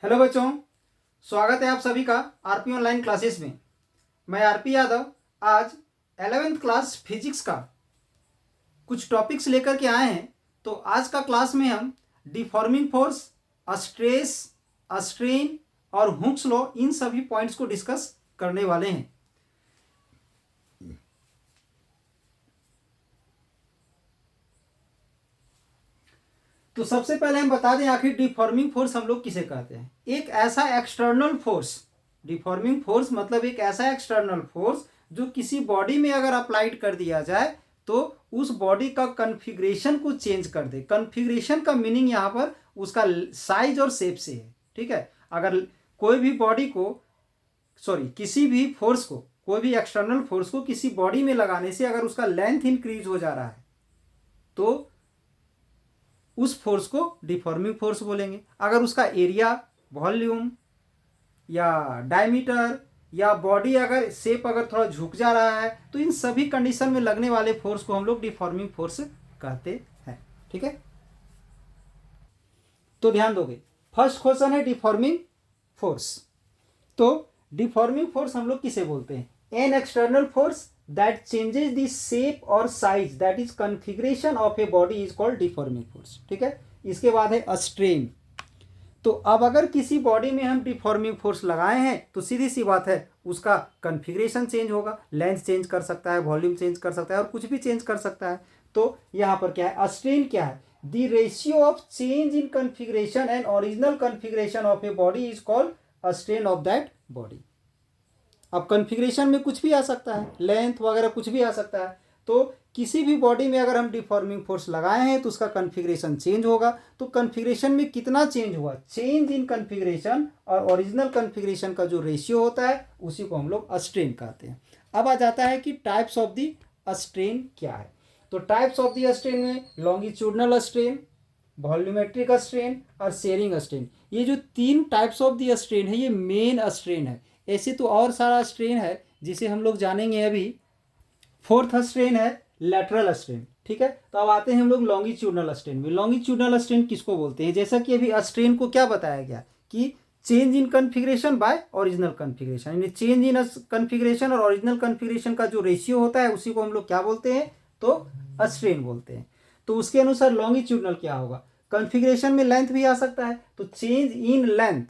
Hello बच्चों, स्वागत है आप सभी का आरपी ऑनलाइन क्लासेस में। मैं आरपी यादव आज 11th क्लास फिजिक्स का कुछ टॉपिक्स लेकर के आए हैं। तो आज का क्लास में हम डिफॉर्मिंग फोर्स, स्ट्रेस, स्ट्रेन और हुक्स लॉ, इन सभी पॉइंट्स को डिस्कस करने वाले हैं। तो सबसे पहले हम बता दें आखिर डिफॉर्मिंग फोर्स हम लोग किसे कहते हैं। एक ऐसा एक्सटर्नल फोर्स, डिफॉर्मिंग फोर्स मतलब एक ऐसा एक्सटर्नल फोर्स जो किसी बॉडी में अगर अप्लाइड कर दिया जाए तो उस बॉडी का कन्फिग्रेशन को चेंज कर दे। कन्फिग्रेशन का मीनिंग यहाँ पर उसका साइज और शेप से है। ठीक है, अगर कोई भी बॉडी को किसी भी फोर्स को, कोई भी एक्सटर्नल फोर्स को किसी बॉडी में लगाने से अगर उसका लेंथ इंक्रीज हो जा रहा है तो उस फोर्स को डिफॉर्मिंग फोर्स बोलेंगे। अगर उसका एरिया, वॉल्यूम या डायमीटर या बॉडी अगर शेप अगर थोड़ा झुक जा रहा है तो इन सभी कंडीशन में लगने वाले फोर्स को हम लोग डिफॉर्मिंग फोर्स कहते हैं। ठीक है, तो ध्यान दोगे। फर्स्ट क्वेश्चन है डिफॉर्मिंग फोर्स। तो डिफॉर्मिंग फोर्स हम लोग किसे बोलते हैं? An external force that changes the shape or size, that is configuration of a body is called deforming force। ठीक है, इसके बाद है स्ट्रेन। तो अब अगर किसी बॉडी में हम डिफॉर्मिंग फोर्स लगाए हैं तो सीधी सी बात है उसका कन्फिग्रेशन चेंज होगा, लेंथ चेंज कर सकता है, वॉल्यूम चेंज कर सकता है और कुछ भी चेंज कर सकता है। तो यहाँ पर क्या है? स्ट्रेन क्या है? The ratio of change in configuration and original configuration of a body is called strain of that body. अब कन्फिग्रेशन में कुछ भी आ सकता है, लेंथ वगैरह कुछ भी आ सकता है। तो किसी भी बॉडी में अगर हम डिफॉर्मिंग फोर्स लगाए हैं तो उसका कन्फिग्रेशन चेंज होगा। तो कन्फिग्रेशन में कितना चेंज हुआ? चेंज इन कन्फिग्रेशन और ओरिजिनल कन्फिग्रेशन का जो रेशियो होता है उसी को हम लोग स्ट्रेन कहते हैं। अब आ जाता है कि टाइप्स ऑफ दी स्ट्रेन क्या है। तो टाइप्स ऑफ दी स्ट्रेन में लॉन्गिट्यूडनल स्ट्रेन, वॉल्यूमेट्रिक स्ट्रेन और शेयरिंग स्ट्रेन, ये जो तीन टाइप्स ऑफ दी स्ट्रेन है ये मेन स्ट्रेन है। ऐसे तो और सारा स्ट्रेन है जिसे हम लोग जानेंगे अभी। फोर्थ स्ट्रेन है लैटरल स्ट्रेन। ठीक है, तो अब आते हैं हम लोग लॉन्गिट्यूडनल स्ट्रेन में। लॉन्गिट्यूडनल स्ट्रेन किसको बोलते हैं? जैसा कि अभी स्ट्रेन को क्या बताया गया कि change in configuration by original configuration, यानी चेंज इन कन्फिग्रेशन और ओरिजिनल कन्फिग्रेशन का जो रेशियो होता है उसी को हम लोग क्या बोलते हैं? तो स्ट्रेन बोलते हैं। तो उसके अनुसार लॉन्गिट्यूडनल क्या होगा? कन्फिग्रेशन में लेंथ भी आ सकता है, तो change in length,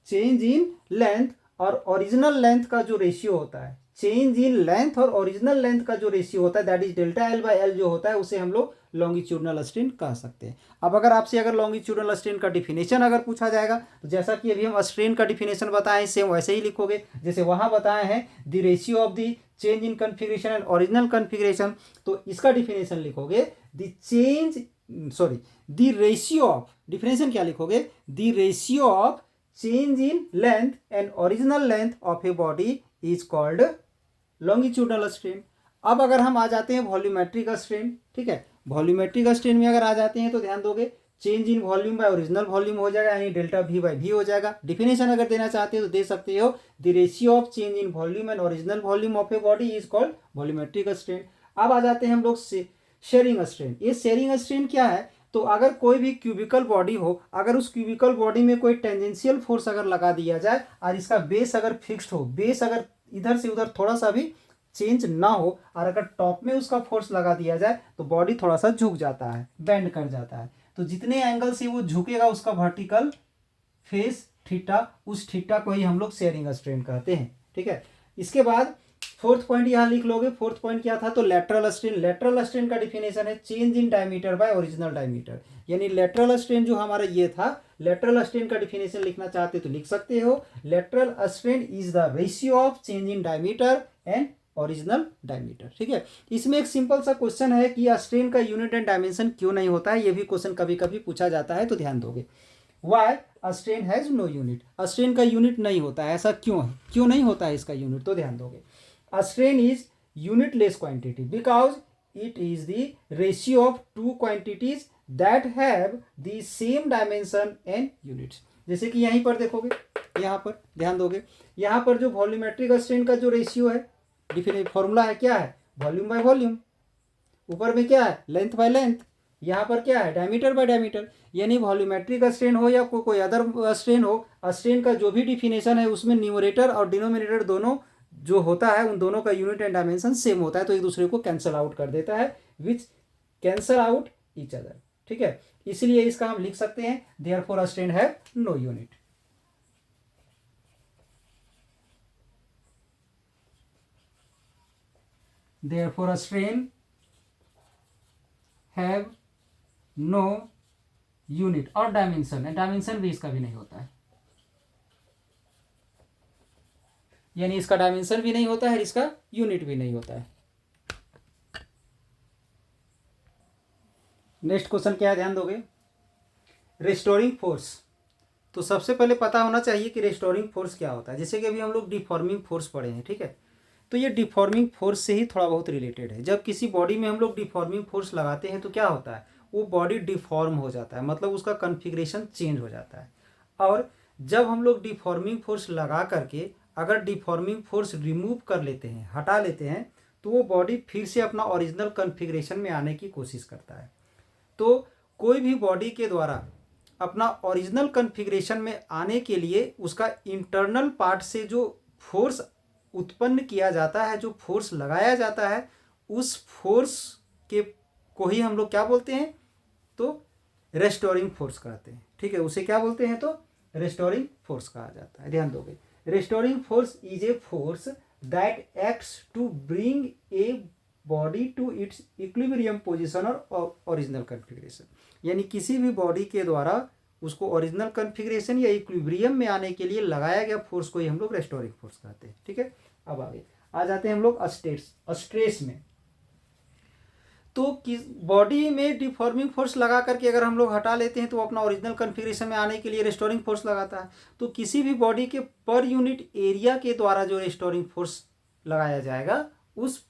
change in length और ओरिजिनल लेंथ का जो रेशियो होता है, चेंज इन लेंथ और ओरिजिनल लेंथ का जो रेशियो होता है that is delta L by L जो होता है उसे हम लोग लॉन्गिट्यूडनल स्ट्रेन कह सकते हैं। अब अगर आपसे अगर लॉन्गिट्यूडनल स्ट्रेन का डिफिनेशन अगर पूछा जाएगा तो जैसा कि अभी हम स्ट्रेन का डिफिनेशन बताएं सेम वैसे ही लिखोगे जैसे वहां बताए हैं, the ratio of the change in configuration and original configuration. तो इसका डिफिनेशन लिखोगे द रेशियो ऑफ, डिफिनेशन क्या लिखोगे? The ratio of change in length and original length of a body is called longitudinal strain। अब अगर हम आ जाते हैं वॉल्यूमेट्रिक स्ट्रेन। ठीक है, वॉल्यूमेट्रिक स्ट्रेन में अगर आ जाते हैं तो ध्यान दोगे change in volume by original volume हो जाएगा, यानी डेल्टा वी बाय वी हो जाएगा। डिफिनेशन अगर देना चाहते हो तो दे सकते हो, the ratio of change in volume and original volume of a body is called volumetric strain. अब आ जाते हैं हम लोग शेयरिंग स्ट्रेन। ये शेयरिंग स्ट्रेन क्या है? तो अगर कोई भी क्यूबिकल बॉडी हो, अगर उस क्यूबिकल बॉडी में कोई टेंजेंशियल फोर्स अगर लगा दिया जाए और इसका बेस अगर फिक्स्ड हो, बेस अगर इधर से उधर थोड़ा सा भी चेंज ना हो और अगर टॉप में उसका फोर्स लगा दिया जाए तो बॉडी थोड़ा सा झुक जाता है, बेंड कर जाता है। तो जितने एंगल से वो झुकेगा उसका वर्टिकल फेस थीटा, उस थीटा को ही हम लोग शेयरिंग स्ट्रेन कहते हैं। ठीक है, इसके बाद फोर्थ पॉइंट यहां लिख लोगे। फोर्थ पॉइंट क्या था? तो लैटरल स्ट्रेन। लैटरल स्ट्रेन का डिफिनेशन है change in diameter by original diameter, यानी लैटरल स्ट्रेन जो हमारा ये था, लैटरल स्ट्रेन का डिफिनेशन लिखना चाहते तो लिख सकते हो, lateral strain is the ratio of change in diameter and original diameter. ठीक है, इसमें एक सिंपल सा क्वेश्चन है कि स्ट्रेन का यूनिट एंड डायमेंशन क्यों नहीं होता है, ये भी क्वेश्चन कभी कभी पूछा जाता है, तो ध्यान दोगे। Why strain has no unit, strain का यूनिट नहीं होता है, ऐसा क्यों है? क्यों नहीं होता है इसका यूनिट? तो ध्यान दोगे, a strain is unitless quantity because it is the ratio of two quantities that have the same dimension and units। जैसे कि यहीं पर देखोगे, यहाँ पर ध्यान दोगे, यहाँ पर जो वॉल्यूमेट्रिक स्ट्रेन का जो रेशियो है, डिफिनेट फॉर्मूला है क्या है? Volume by volume. ऊपर में क्या है? Length by length. यहाँ पर क्या है, डायमीटर बाय डायमीटर, यानी वॉल्यूमेट्रिक स्ट्रेन हो या कोई अदर स्ट्रेन हो, स्ट्रेन का जो भी डिफिनेशन है उसमें न्यूमरेटर और डिनोमिनेटर दोनों जो होता है उन दोनों का यूनिट एंड डायमेंशन सेम होता है, तो एक दूसरे को कैंसल आउट कर देता है, which cancel out each other. ठीक है, इसलिए इसका हम लिख सकते हैं therefore a strain have no unit. Therefore a strain have no unit और डायमेंशन है, डायमेंशन भी इसका भी नहीं होता है, यानी इसका डायमेंशन भी नहीं होता है, इसका यूनिट भी नहीं होता है। नेक्स्ट क्वेश्चन क्या है, ध्यान दोगे, रेस्टोरिंग फोर्स। तो सबसे पहले पता होना चाहिए कि रेस्टोरिंग फोर्स क्या होता है। जैसे कि अभी हम लोग डिफॉर्मिंग फोर्स पढ़े हैं, ठीक है, तो ये डिफॉर्मिंग फोर्स से ही थोड़ा बहुत रिलेटेड है। जब किसी बॉडी में हम लोग डिफॉर्मिंग फोर्स लगाते हैं तो क्या होता है, वो बॉडी डिफॉर्म हो जाता है, मतलब उसका कॉन्फ़िगरेशन चेंज हो जाता है। और जब हम लोग डिफॉर्मिंग फोर्स लगा करके अगर डिफॉर्मिंग फोर्स रिमूव कर लेते हैं, हटा लेते हैं, तो वो बॉडी फिर से अपना ओरिजिनल कॉन्फ़िगरेशन में आने की कोशिश करता है। तो कोई भी बॉडी के द्वारा अपना ओरिजिनल कॉन्फ़िगरेशन में आने के लिए उसका इंटरनल पार्ट से जो फोर्स उत्पन्न किया जाता है, जो फोर्स लगाया जाता है, उस फोर्स के को ही हम लोग क्या बोलते हैं, तो रेस्टोरिंग फोर्स कहते हैं। ठीक है, उसे क्या बोलते हैं, तो रेस्टोरिंग फोर्स कहा जाता है। ध्यान दोगे, restoring force is a force that acts to bring a body to its equilibrium position और ओरिजिनल कॉन्फ़िगरेशन, यानी किसी भी बॉडी के द्वारा उसको ओरिजिनल कॉन्फ़िगरेशन या इक्विलिब्रियम में आने के लिए लगाया गया फोर्स को ही हम लोग रेस्टोरिंग फोर्स कहते हैं। ठीक है, अब आगे आ जाते हैं हम लोग स्ट्रेस में। तो किस बॉडी में डिफॉर्मिंग फोर्स लगा करके अगर हम लोग हटा लेते हैं तो अपना ओरिजिनल कॉन्फ़िगरेशन में आने के लिए रेस्टोरिंग फोर्स लगाता है। तो किसी भी बॉडी के पर यूनिट एरिया के द्वारा जो रेस्टोरिंग फोर्स लगाया जाएगा उस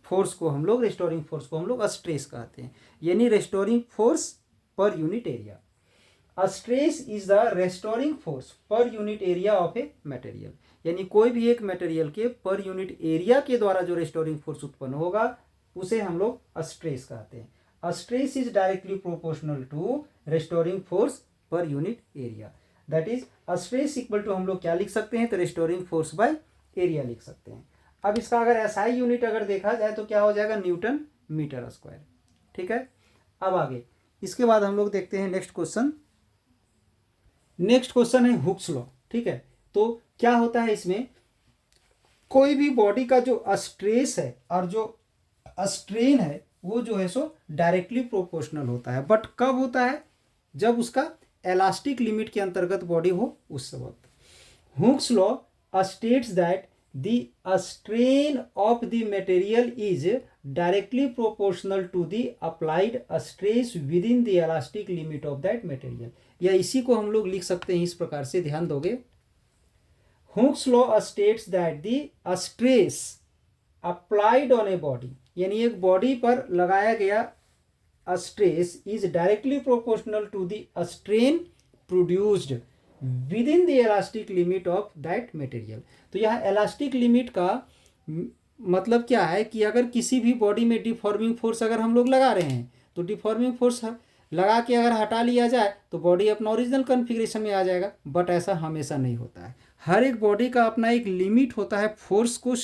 फोर्स को हम लोग, रेस्टोरिंग फोर्स को हम लोग स्ट्रेस कहते हैं, यानी restoring force per unit area. Stress is the restoring force per unit area of a material, यानी कोई भी एक मटेरियल के पर यूनिट एरिया के द्वारा जो रेस्टोरिंग फोर्स उत्पन्न होगा उसे हम लोग स्ट्रेस कहते हैं। Stress is directly proportional to restoring force per unit area, that is stress equal to हम लोग क्या लिख सकते हैं, तो रेस्टोरिंग फोर्स बाय एरिया लिख सकते हैं। अब इसका अगर एसआई यूनिट अगर देखा जाए तो क्या हो जाएगा, न्यूटन मीटर स्क्वायर। ठीक है, अब आगे इसके बाद हम लोग देखते हैं नेक्स्ट क्वेश्चन। नेक्स्ट क्वेश्चन है हुक्स लॉ। ठीक है, तो क्या होता है इसमें, कोई भी बॉडी का जो स्ट्रेस है और जो स्ट्रेन है वो जो है सो डायरेक्टली प्रोपोर्शनल होता है, बट कब होता है, जब उसका इलास्टिक लिमिट के अंतर्गत बॉडी हो उस वक्त। Hooke's law states that the strain of the material is directly proportional to the applied stress within the elastic limit of that material, या इसी को हम लोग लिख सकते हैं इस प्रकार से, ध्यान दोगे। Hooke's law states that the stress applied on a body, यानी एक बॉडी पर लगाया गया stress is directly proportional to the strain produced within the elastic limit of that material. तो यह इलास्टिक लिमिट का मतलब क्या है कि अगर किसी भी बॉडी में डिफॉर्मिंग फोर्स अगर हम लोग लगा रहे हैं तो डिफॉर्मिंग फोर्स लगा के अगर हटा लिया जाए तो बॉडी अपना ओरिजिनल कॉन्फ़िगरेशन में आ जाएगा, बट ऐसा हमेशा नहीं होता है। हर एक बॉडी का अपना एक लिमिट होता है फोर्स को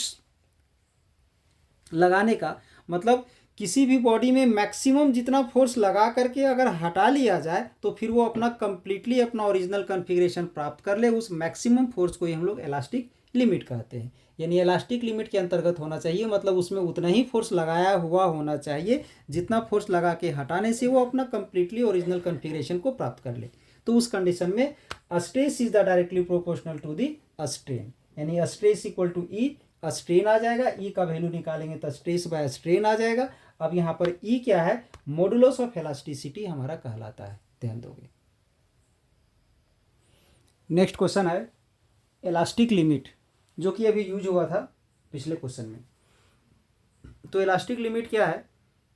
लगाने का, मतलब किसी भी बॉडी में मैक्सिमम जितना फोर्स लगा करके अगर हटा लिया जाए तो फिर वो अपना कंप्लीटली अपना ओरिजिनल कॉन्फ़िगरेशन प्राप्त कर ले, उस मैक्सिमम फोर्स को ही हम लोग इलास्टिक लिमिट कहते हैं। यानी इलास्टिक लिमिट के अंतर्गत होना चाहिए, मतलब उसमें उतना ही फोर्स लगाया हुआ होना चाहिए जितना फोर्स लगा के हटाने से वो अपना कंप्लीटली ओरिजिनल कॉन्फ़िगरेशन को प्राप्त कर ले। तो उस कंडीशन में stress is the directly proportional to the strain, यानी stress equal to E, strain आ जाएगा, ई का वैल्यू निकालेंगे तो स्ट्रेस बाय स्ट्रेन आ जाएगा। अब यहाँ पर ई क्या है, मॉडुलस ऑफ इलास्टिसिटी हमारा कहलाता है, ध्यान दोगे। नेक्स्ट क्वेश्चन है इलास्टिक लिमिट, जो कि अभी यूज हुआ था पिछले क्वेश्चन में। तो इलास्टिक लिमिट क्या है,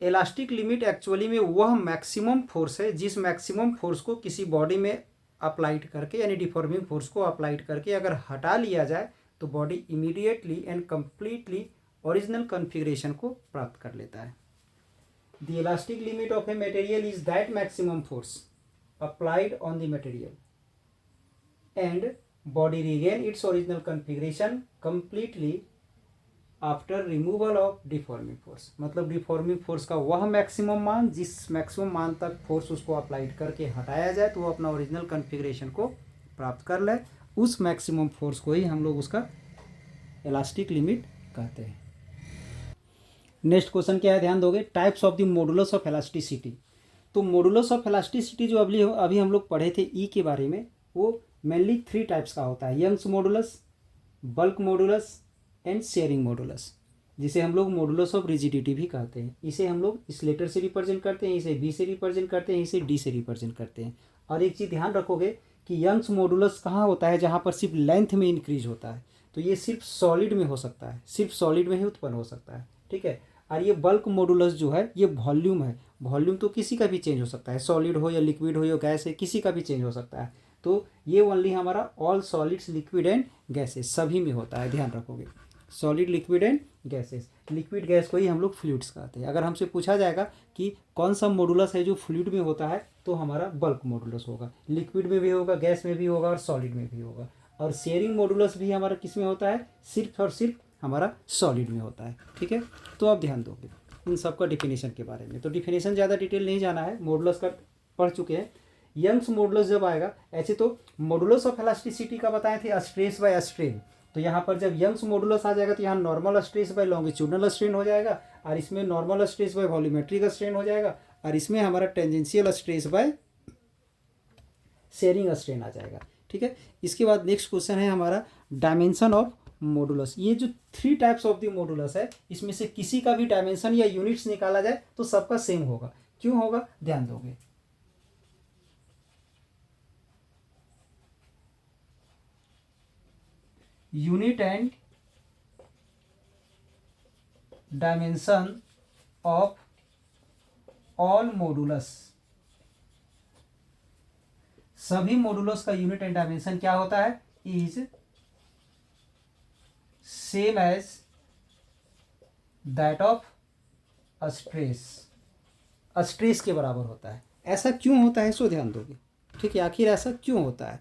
इलास्टिक लिमिट एक्चुअली में वह मैक्सिमम फोर्स है जिस मैक्सिमम फोर्स को किसी बॉडी में अप्लाइड करके, यानी डिफॉर्मिंग फोर्स को अप्लाइड करके अगर हटा लिया जाए तो body immediately and completely original configuration को प्राप्त कर लेता है। The elastic limit of a material is that maximum force applied on the material and body regain its original configuration completely after removal of deforming force. मतलब deforming force का वह maximum मान, जिस मैक्सिमम मान तक फोर्स उसको applied करके हटाया जाए तो वो अपना ओरिजिनल कॉन्फ़िगरेशन को प्राप्त कर ले, उस मैक्सिमम फोर्स को ही हम लोग उसका इलास्टिक लिमिट कहते हैं। नेक्स्ट क्वेश्चन क्या है, ध्यान दोगे, types of the modulus of elasticity. तो मॉडुलस ऑफ इलास्टिसिटी जो अभी हम लोग पढ़े थे ई के बारे में, वो मेनली 3 टाइप्स का होता है, Young's modulus, bulk modulus and shearing modulus, जिसे हम लोग मॉडुलस ऑफ रिजिडिटी भी कहते हैं। इसे हम लोग इस लेटर से रिप्रेजेंट करते हैं, इसे बी से रिप्रेजेंट करते हैं, इसे डी से रिप्रेजेंट करते हैं। और एक चीज़ ध्यान रखोगे कि यंग्स मॉडुलस कहाँ होता है, जहाँ पर सिर्फ लेंथ में इंक्रीज होता है, तो ये सिर्फ सॉलिड में हो सकता है, सिर्फ सॉलिड में ही उत्पन्न हो सकता है, ठीक है। और ये बल्क मॉडुलस जो है ये वॉल्यूम है, वॉल्यूम तो किसी का भी चेंज हो सकता है, सॉलिड हो या लिक्विड हो या गैस है, किसी का भी चेंज हो सकता है। तो ये ओनली हमारा all solids liquid and gases सभी में होता है, ध्यान रखोगे, solid liquid and gases. Liquid gas को ही हम लोग फ्लूइड्स कहते हैं। अगर हमसे पूछा जाएगा कि कौन सा मॉडुलस है जो फ्लूइड में होता है, तो हमारा बल्क मॉडुलस होगा, लिक्विड में भी होगा, गैस में भी होगा और सॉलिड में भी होगा। और शेयरिंग मॉडुलस भी हमारा किस में होता है, सिर्फ और सिर्फ हमारा सॉलिड में होता है, ठीक है। तो आप ध्यान दोगे इन सब का डिफिनेशन के बारे में। तो डिफिनेशन ज़्यादा डिटेल नहीं जाना है, मॉडुलस का पढ़ चुके हैं। यंग्स मॉडुलस जब आएगा, ऐसे तो मॉडुलस ऑफ इलास्टिसिटी का बताए थे स्ट्रेस बाय स्ट्रेन, तो यहाँ पर जब यंग्स मॉडुलस आ जाएगा तो यहाँ normal stress by longitudinal strain हो जाएगा, और इसमें normal stress by volumetric strain हो जाएगा, और इसमें हमारा tangential stress by shearing strain आ जाएगा, ठीक है। इसके बाद नेक्स्ट क्वेश्चन है हमारा डायमेंशन ऑफ मॉडुलस। ये जो 3 टाइप्स ऑफ द मॉडुलस है, इसमें से किसी का भी डायमेंशन या यूनिट्स निकाला जाए तो सबका सेम होगा। क्यों होगा, ध्यान दोगे। Unit and dimension of all modulus, सभी मॉडुलस का यूनिट एंड डायमेंशन क्या होता है, is same as that of stress, stress के बराबर होता है। ऐसा क्यों होता है, सो ध्यान दोगे, ठीक है। आखिर ऐसा क्यों होता है,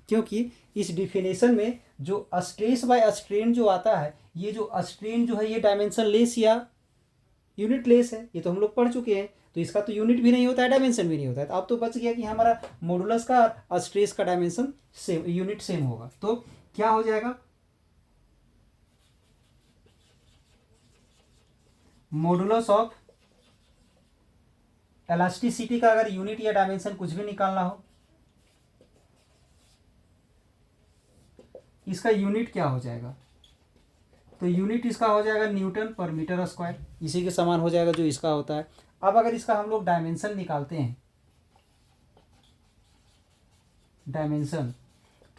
क्योंकि इस डिफिनेशन में जो स्ट्रेस बाय स्ट्रेन जो आता है, ये जो स्ट्रेन जो है ये डायमेंशन लेस या यूनिट लेस है, ये तो हम लोग पढ़ चुके हैं। तो इसका तो यूनिट भी नहीं होता है, डायमेंशन भी नहीं होता है। तो अब तो बच गया कि हमारा मॉडुलस का और स्ट्रेस का डायमेंशन सेम, यूनिट सेम होगा। तो क्या हो जाएगा, मॉडुलस ऑफ इलास्टिसिटी का अगर यूनिट या डायमेंशन कुछ भी निकालना हो, इसका यूनिट क्या हो जाएगा, तो यूनिट इसका हो जाएगा न्यूटन पर मीटर स्क्वायर, इसी के समान हो जाएगा जो इसका होता है। अब अगर इसका हम लोग डायमेंशन निकालते हैं, डायमेंशन,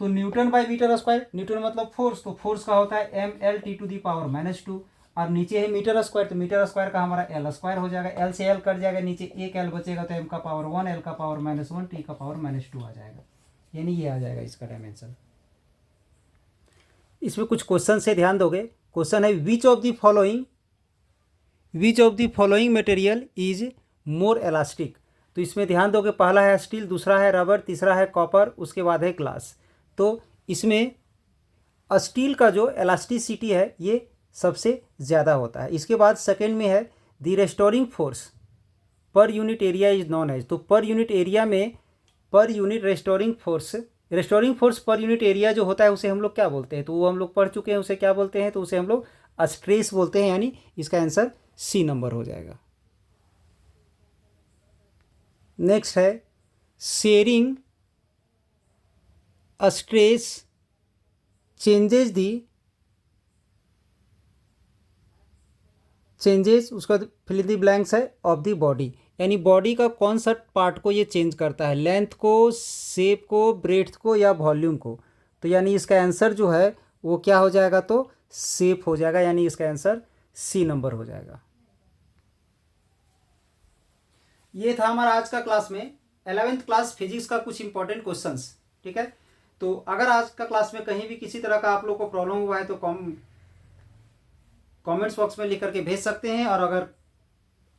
तो newton by metre square, newton मतलब फोर्स, तो फोर्स का होता है mL/T⁻², और नीचे है मीटर स्क्वायर, तो मीटर स्क्वायर का हमारा एल स्क्वायर हो जाएगा, एल से एल कट जाएगा, नीचे एक एल बचेगा तो m⁻1 l⁻⁻1 t⁻², आ जाएगा, यानी ये आ जाएगा इसका डायमेंशन। इसमें कुछ क्वेश्चन से ध्यान दोगे। क्वेश्चन है which of the following material is more elastic. तो इसमें ध्यान दोगे, पहला है स्टील, दूसरा है रबर, तीसरा है कॉपर, उसके बाद है ग्लास। तो इसमें स्टील का जो इलास्टिसिटी है ये सबसे ज़्यादा होता है। इसके बाद सेकेंड में है the restoring force per unit area is known as. तो पर यूनिट एरिया में per unit restoring force per unit area जो होता है उसे हम लोग क्या बोलते हैं, तो वो हम लोग पढ़ चुके हैं, उसे क्या बोलते हैं, तो उसे हम लोग स्ट्रेस बोलते हैं, यानी इसका आंसर सी नंबर हो जाएगा। नेक्स्ट है शेयरिंग स्ट्रेस चेंजेस उसका फिल इन द ब्लैंक्स है ऑफ द बॉडी, यानी बॉडी का कौन सा पार्ट को ये चेंज करता है, लेंथ को, शेप को, ब्रेड्थ को या वॉल्यूम को। तो यानी इसका आंसर जो है वो क्या हो जाएगा, तो शेप हो जाएगा, यानी इसका आंसर सी नंबर हो जाएगा। ये था हमारा आज का क्लास में 11th क्लास फिजिक्स का कुछ इंपॉर्टेंट क्वेश्चंस, ठीक है। तो अगर आज का क्लास में कहीं भी किसी तरह का आप लोग को प्रॉब्लम हुआ है तो कमेंट्स बॉक्स में लिख करके भेज सकते हैं, और अगर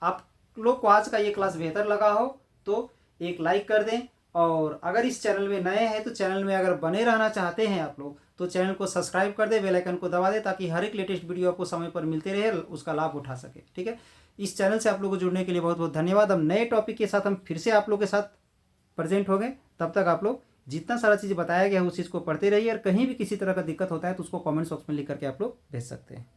आप लोग को आज का ये क्लास बेहतर लगा हो तो एक लाइक कर दें, और अगर इस चैनल में नए हैं तो चैनल में अगर बने रहना चाहते हैं आप लोग तो चैनल को सब्सक्राइब कर दें, बेल आइकन को दबा दें, ताकि हर एक लेटेस्ट वीडियो आपको समय पर मिलते रहे, उसका लाभ उठा सके। ठीक है, इस चैनल से आप लोगों को जुड़ने के लिए बहुत बहुत धन्यवाद। अब नए टॉपिक के साथ हम फिर से आप लोग के साथ प्रेजेंट हो गए। तब तक आप लोग जितना सारा चीज़ बताया गया है उस चीज़ को पढ़ते रहिए, और कहीं भी किसी तरह का दिक्कत होता है तो उसको कमेंट बॉक्स में लिख करके आप लोग भेज सकते हैं।